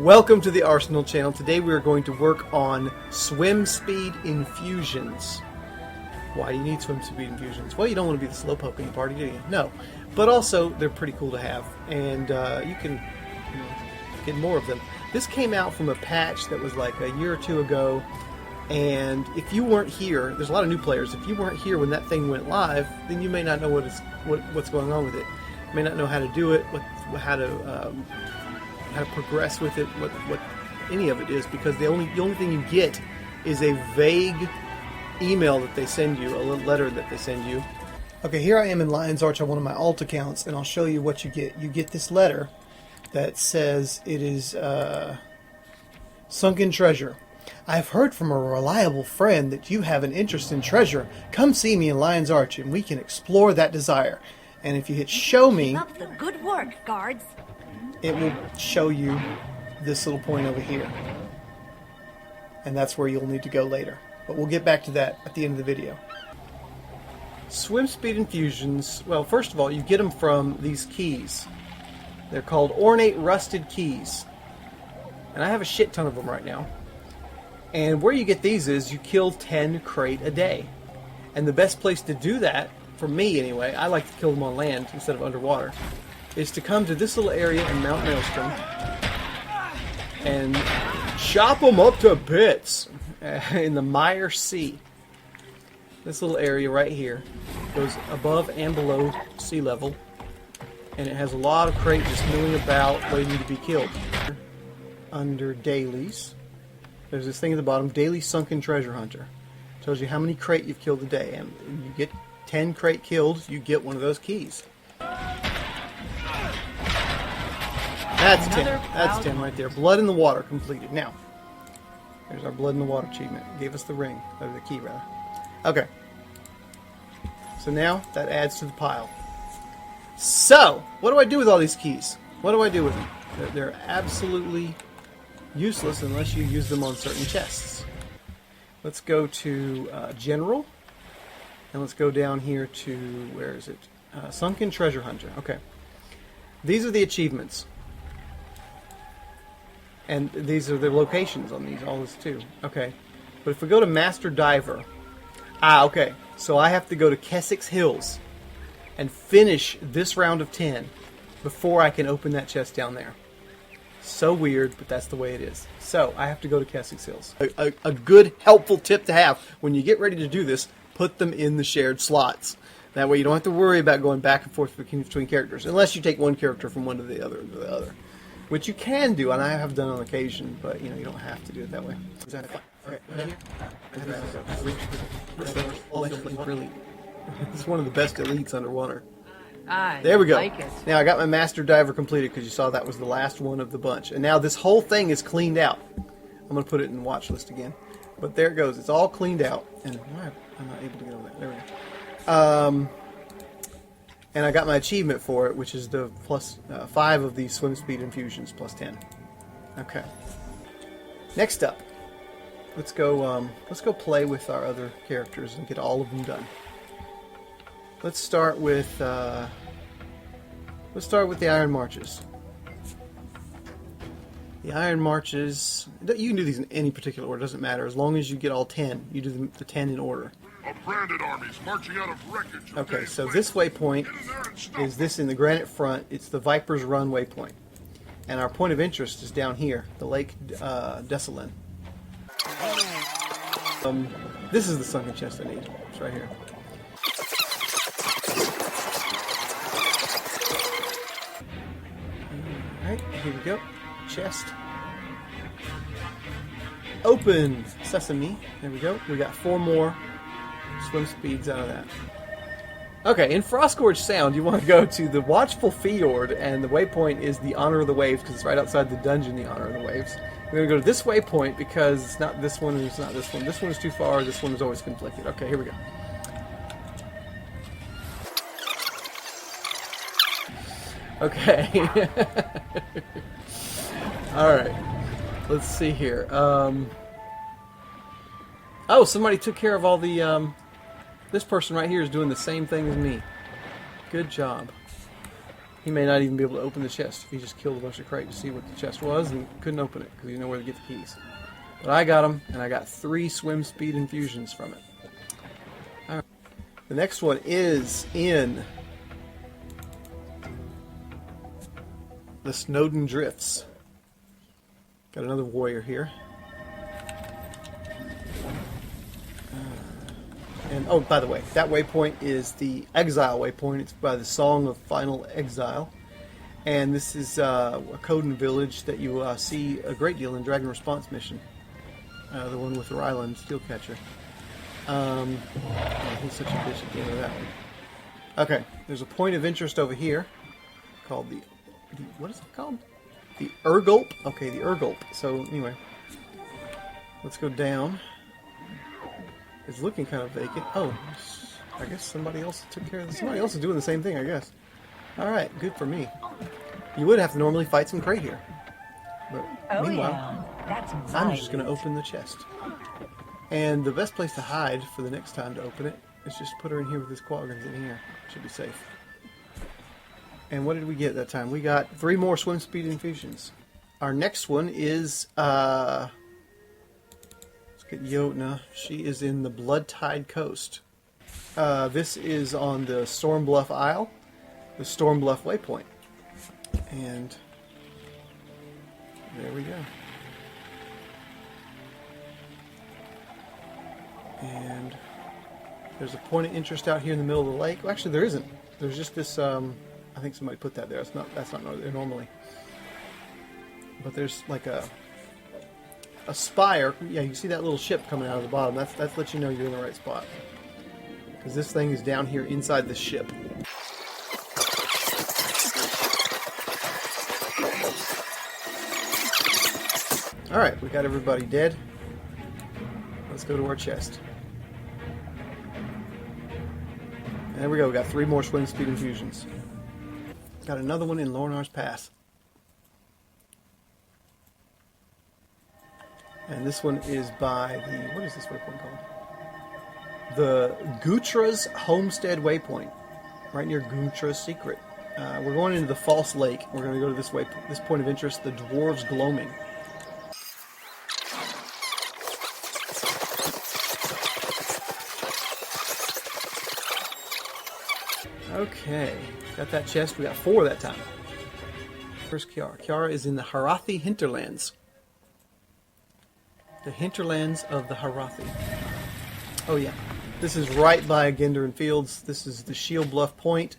Welcome to the R.senal channel. Today we are going to work on swim speed infusions. Why do you need swim speed infusions? Well, you don't want to be the slowpoke in the party, do you? No. But also, they're pretty cool to have, and you can get more of them. This came out from a patch that was like a year or two ago, and if you weren't here, there's a lot of new players. If you weren't here when that thing went live, then you may not know what's going on with it. You may not know how to do it, how to progress with it, what any of it is, because the only thing you get is a vague email that they send you, a little letter that they send you. Okay, here I am in Lion's Arch on one of my alt accounts, and I'll show you what you get. You get this letter that says it is Sunken treasure. I have heard from a reliable friend that you have an interest in treasure. Come see me in Lion's Arch, and we can explore that desire. And if you hit show me, keep up the good work, guards. It will show you this little point over here. And that's where you'll need to go later. But we'll get back to that at the end of the video. Swim speed infusions, well, first of all, you get them from these keys. They're called Ornate rusted keys. And I have a shit ton of them right now. And where you get these is you kill 10 crate a day. And the best place to do that, for me anyway, I like to kill them on land instead of underwater, is to come to this little area in Mount Maelstrom and chop them up to bits in the Mire Sea. This little area right here goes above and below sea level, and it has a lot of crate just milling about waiting to be killed. Under dailies, there's this thing at the bottom, Daily Sunken Treasure Hunter. Tells you how many crate you've killed a day, and you get 10 crate killed, you get one of those keys. That's 10. That's 10 right there. Blood in the water completed. Now, there's our blood in the water achievement. It gave us the ring, or the key rather. Okay. So now that adds to the pile. So, what do I do with all these keys? What do I do with them? They're absolutely useless unless you use them on certain chests. Let's go to General, and let's go down here to, where is it? Sunken Treasure Hunter. Okay. These are the achievements. And these are the locations on these, all this too. Okay. But if we go to Master Diver, okay. So I have to go to Keswick's Hills and finish this round of 10 before I can open that chest down there. So weird, but that's the way it is. So I have to go to Keswick's Hills. A good, helpful tip to have when you get ready to do this, put them in the shared slots. That way you don't have to worry about going back and forth between characters, unless you take one character from one to the other. Which you can do, and I have done on occasion, but you don't have to do it that way. Really, it's one of the best elites underwater. There we go. Like it. Now I got my Master Diver completed because you saw that was the last one of the bunch, and now this whole thing is cleaned out. I'm going to put it in the watch list again, but there it goes. It's all cleaned out, and I'm not able to get over that. There we go. And I got my achievement for it, which is the plus 5 of these swim speed infusions, plus 10. Okay. Next up, let's go play with our other characters and get all of them done. Let's start with the Iron Marches. The Iron Marches, you can do these in any particular order, doesn't matter, as long as you get all 10. You do the 10 in order. Branded armies marching out of wreckage. Okay, so this waypoint is this in the granite front. It's the Viper's Run waypoint. And our point of interest is down here, the Lake Desolin. This is the sunken chest I need. It's right here. Alright, here we go. Chest. Open sesame. There we go. We got 4 more swim speeds out of that. Okay, in Frostgorge Sound, you want to go to the Watchful Fjord, and the waypoint is the Honor of the Waves, because it's right outside the dungeon, the Honor of the Waves. We're going to go to this waypoint because it's not this one and it's not this one. This one is too far, this one is always conflicted. Okay, here we go. Okay. Alright. Let's see here. Oh, somebody took care of all the, this person right here is doing the same thing as me. Good job. He may not even be able to open the chest if he just killed a bunch of crate to see what the chest was and couldn't open it because he didn't know where to get the keys. But I got them, and I got 3 swim speed infusions from it. All right. The next one is in the Snowden Drifts. Got another warrior here. And oh, by the way, that waypoint is the Exile waypoint. It's by the Song of Final Exile. And this is a Coden village that you see a great deal in Dragon Response Mission. The one with the Ryland Steelcatcher. He's such a bitch at the end of that one. Okay, there's a point of interest over here called the what is it called? The Urgulp. Okay, the Urgulp. So anyway, let's go down. It's looking kind of vacant. Oh, I guess somebody else took care of this. Somebody else is doing the same thing, I guess. Alright, good for me. You would have to normally fight some crate here. But meanwhile, I'm just going to open the chest. And the best place to hide for the next time to open it is just put her in here with this quadrant in here. Should be safe. And what did we get that time? We got 3 more swim speed infusions. Our next one is Yotna. She is in the Blood Tide Coast. This is on the Storm Bluff Isle, the Storm Bluff waypoint. And there we go. And there's a point of interest out here in the middle of the lake. Well, actually, there isn't. There's just this. I think somebody put that there. That's not there normally. But there's like a spire. Yeah, you see that little ship coming out of the bottom. That's lets you know you're in the right spot. Because this thing is down here inside the ship. Alright, we got everybody dead. Let's go to our chest. And there we go. We got 3 more swim speed infusions. Got another one in Lornar's Pass. And this one is by the... What is this waypoint called? The Gutra's Homestead Waypoint. Right near Gutra's Secret. We're going into the False Lake. We're going to go to this point of interest, the Dwarves Gloaming. Okay. Got that chest. We got 4 that time. Where's Kiara? Kiara is in the Harathi Hinterlands. The hinterlands of the Harathi. Oh yeah, this is right by Gendern Fields. This is the Shield Bluff Point,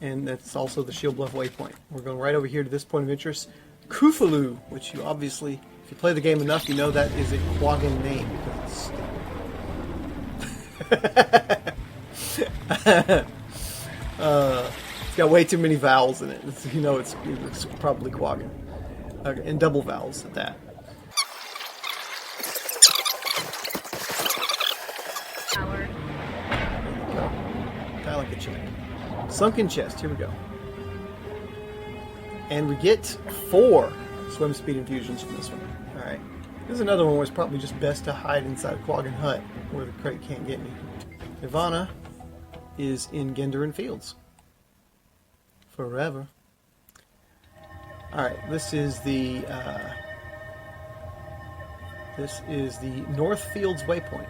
and that's also the Shield Bluff Waypoint. We're going right over here to this point of interest, Kufalu, which you obviously, if you play the game enough, you know that is a Quaggan name. It's got way too many vowels in it. You know it's probably Quaggan. Okay, and double vowels at that. I like a check. Sunken chest. Here we go. And we get 4 swim speed infusions from this one. Alright. This is another one where it's probably just best to hide inside a Quaggan hut where the crate can't get me. Ivana is in Gendern Fields. Forever. Alright, this is the North Fields Waypoint.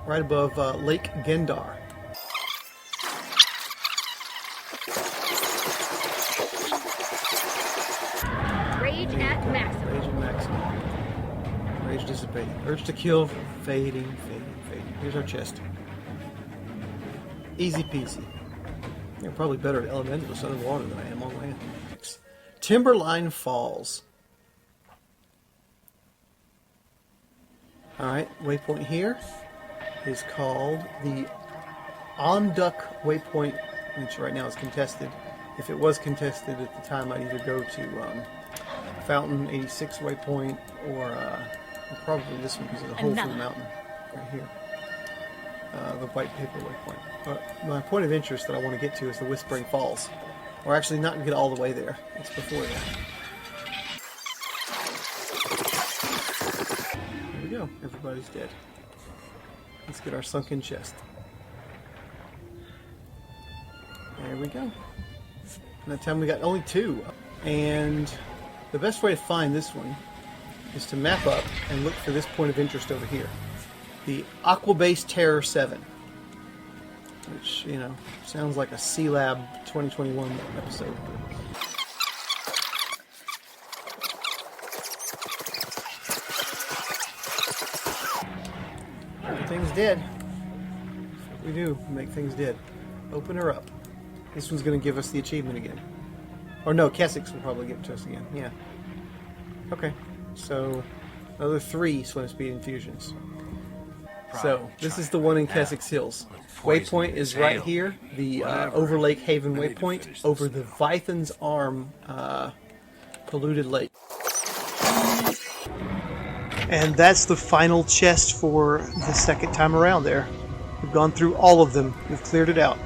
Right above Lake Gendar. Rage at maximum. Rage at maximum. Rage dissipating. Urge to kill fading. Here's our chest. Easy peasy. You're probably better at elementals underwater than I am on land. Timberline Falls. Alright, waypoint here is called the Onduk Waypoint, which right now is contested. If it was contested at the time, I'd either go to Fountain 86 Waypoint or probably this one because of the hole through the mountain right here. The White Paper Waypoint. But my point of interest that I want to get to is the Whispering Falls. We're actually not going to get all the way there. It's before that. There we go. Everybody's dead. Let's get our sunken chest. There we go. And that time we got only 2. And the best way to find this one is to map up and look for this point of interest over here. The Aqua Base Terror 7. Which, you know, sounds like a C-Lab 2021 episode. Everything's dead. That's what we do, make things dead. Open her up. This one's going to give us the achievement again. Or no, Keswick's will probably give it to us again. Yeah. Okay. So, another 3 swim speed infusions. So, this is the one in Keswick's Hills. Waypoint is right here. The over Lake Haven waypoint over the Vython's Arm polluted lake. And that's the final chest for the second time around there. We've gone through all of them. We've cleared it out.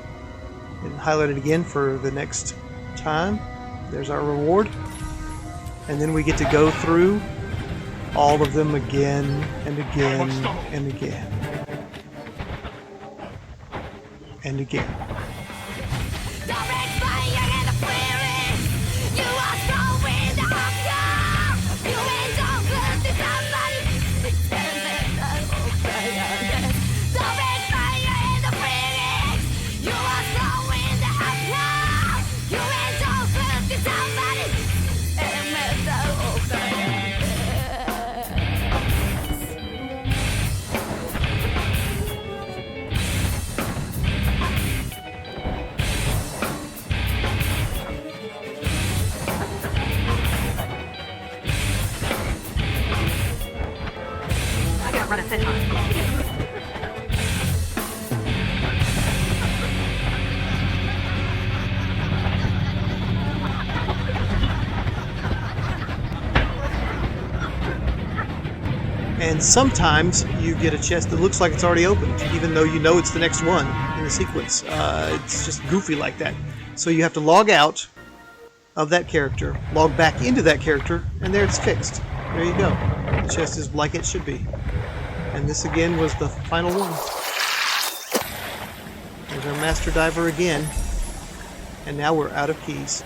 And highlight it again for the next time. There's our reward. And then we get to go through all of them again and again and again. And again. Run a fit on it. And sometimes you get a chest that looks like it's already opened, even though you know it's the next one in the sequence. It's just goofy like that. So you have to log out of that character, log back into that character, and there it's fixed. There you go. The chest is like it should be. And this again was the final one. There's our master diver again. And now we're out of keys.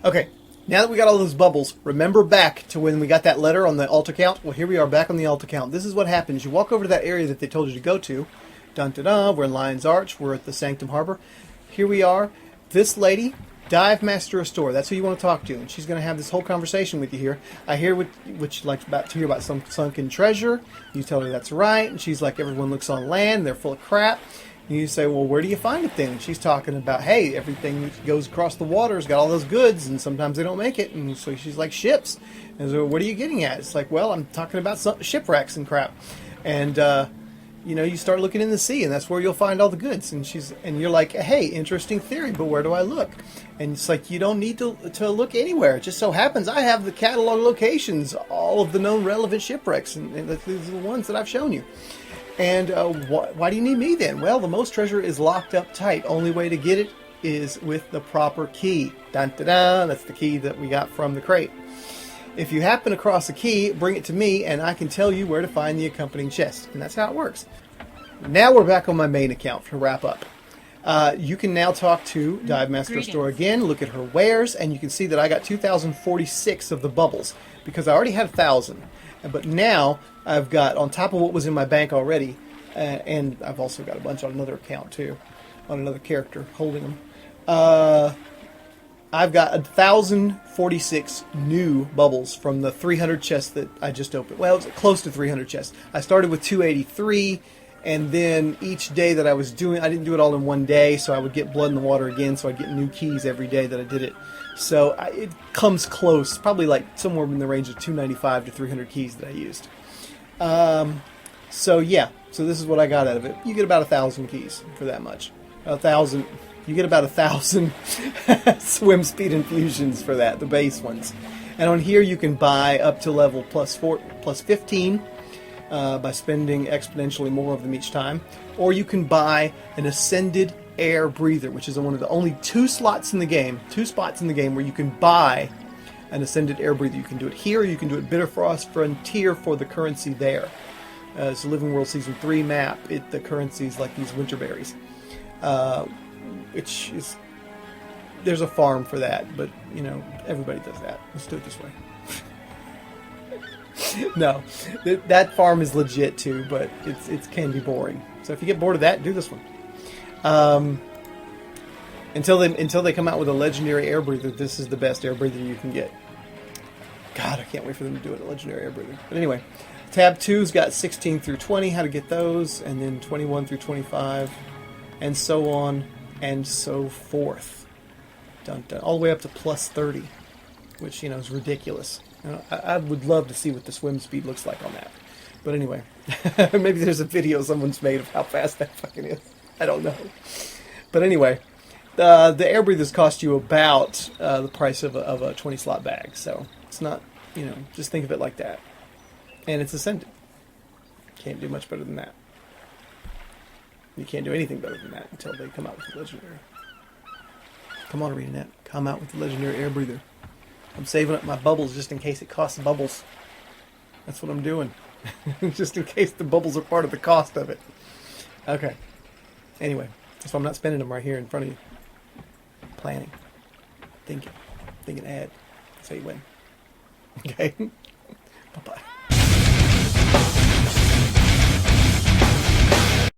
Okay, now that we got all those bubbles, remember back to when we got that letter on the alt account? Well, here we are back on the alt account. This is what happens. You walk over to that area that they told you to go to. Dun-dun-dun, we're in Lion's Arch. We're at the Sanctum Harbor. Here we are. This lady, Dive Master Restore. That's who you want to talk to, and she's going to have this whole conversation with you here. I hear what she likes about to hear about some sunken treasure. You tell her that's right, and she's like, everyone looks on land, they're full of crap. And you say, well, where do you find it then? And she's talking about, hey, everything that goes across the water's got all those goods, and sometimes they don't make it. And so she's like, ships. And so, what are you getting at? It's like, well, I'm talking about shipwrecks and crap. And you start looking in the sea, and that's where you'll find all the goods. And you're like, hey, interesting theory, but where do I look? And it's like, you don't need to look anywhere. It just so happens I have the catalog locations, all of the known relevant shipwrecks, and these are the ones that I've shown you. And why do you need me then? Well, the most treasure is locked up tight. Only way to get it is with the proper key. Dun, dun, dun. That's the key that we got from the crate. If you happen across a key, bring it to me, and I can tell you where to find the accompanying chest. And that's how it works. Now we're back on my main account to wrap up. You can now talk to Dive Master Restore again, look at her wares, and you can see that I got 2,046 of the bubbles, because I already had 1,000. But now I've got, on top of what was in my bank already, and I've also got a bunch on another account too, on another character holding them. I've got 1,046 new bubbles from the 300 chests that I just opened. Well, it's close to 300 chests. I started with 283, and then each day that I was doing, I didn't do it all in one day, so I would get blood in the water again, so I'd get new keys every day that I did it. So it comes close, probably like somewhere in the range of 295 to 300 keys that I used. So this is what I got out of it. You get about 1,000 keys for that much. 1,000. You get about 1,000 swim speed infusions for that, the base ones. And on here you can buy up to level plus 15 by spending exponentially more of them each time. Or you can buy an Ascended Air Breather, which is one of the only two spots in the game where you can buy an Ascended Air Breather. You can do it here, or you can do it Bitterfrost Frontier for the currency there. It's a Living World Season 3 map. The currency is like these winter berries. Which is there's a farm for that, but you know, everybody does that. Let's do it this way. No, that farm is legit too, but it can be boring. So if you get bored of that, do this one. Until they come out with a legendary air breather, this is the best air breather you can get. God, I can't wait for them to do it, a legendary air breather. But anyway, tab 2's got 16 through 20, how to get those, and then 21 through 25, and so on and so forth. Dun, dun, all the way up to plus 30, which, you know, is ridiculous. You know, I would love to see what the swim speed looks like on that. But anyway, maybe there's a video someone's made of how fast that fucking is. I don't know. But anyway, the air breathers cost you about the price of a 20-slot bag. So it's not, you know, just think of it like that. And it's Ascended. Can't do much better than that. You can't do anything better than that until they come out with the legendary. Come on, ArenaNet. Come out with the legendary air breather. I'm saving up my bubbles just in case it costs bubbles. That's what I'm doing. Just in case the bubbles are part of the cost of it. Okay. Anyway, that's why I'm not spending them right here in front of you. Planning. Thinking. Thinking ahead. That's how you win. Okay? Bye-bye.